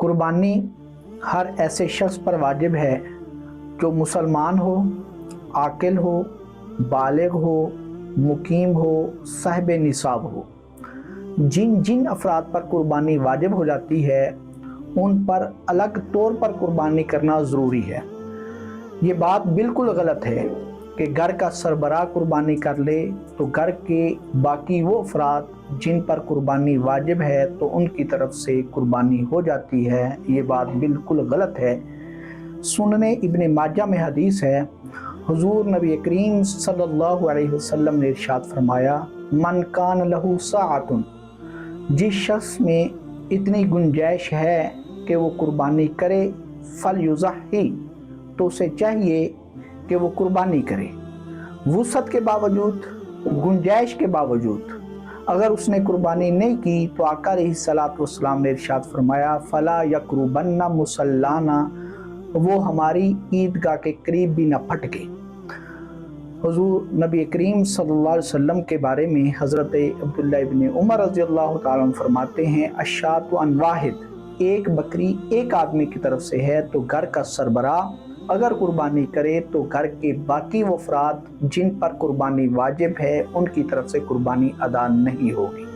कुर्बानी हर ऐसे शख्स पर वाजिब है जो मुसलमान हो, आकिल हो, बालिग हो, मुकीम हो, साहिब निसाब हो। जिन जिन अफराद पर कुर्बानी वाजिब हो जाती है उन पर अलग तौर पर कुर्बानी करना ज़रूरी है। ये बात बिल्कुल गलत है कि घर का सरबराह कुर्बानी कर ले तो घर के बाकी वो अफराद जिन पर कुर्बानी वाजिब है तो उनकी तरफ से कुर्बानी हो जाती है। ये बात बिल्कुल गलत है। सुनने इब्ने माजा में हदीस है, हुजूर नबी करीम सल्लल्लाहु अलैहि वसल्लम ने इरशाद फरमाया, मन कान लहू साअतुन, जिस शख्स में इतनी गुंजाइश है कि वो कुर्बानी करे, फल युज़ही, तो उसे चाहिए कि वो कुर्बानी करे। वुसअत के बावजूद, गुंजाइश के बावजूद अगर उसने कुर्बानी नहीं की तो आका अलैहिस्सलातु वस्सलाम ने इरशाद फरमाया, फला यक़रुबन्ना मुसल्लाना, वो हमारी ईदगाह के करीब भी न फटके। हुजूर नबी करीम सल्लल्लाहु अलैहि वसल्लम के बारे में हज़रत अब्दुल्लाह इब्न उमर रज़ियल्लाहु ताला अन्हु फरमाते हैं, अश्शातु अन वाहिद, एक बकरी एक आदमी की तरफ से है तो घर का सरबराह अगर कुर्बानी करे तो घर के बाकी वो अफराद जिन पर कुर्बानी वाजिब है उनकी तरफ से कुर्बानी अदा नहीं होगी।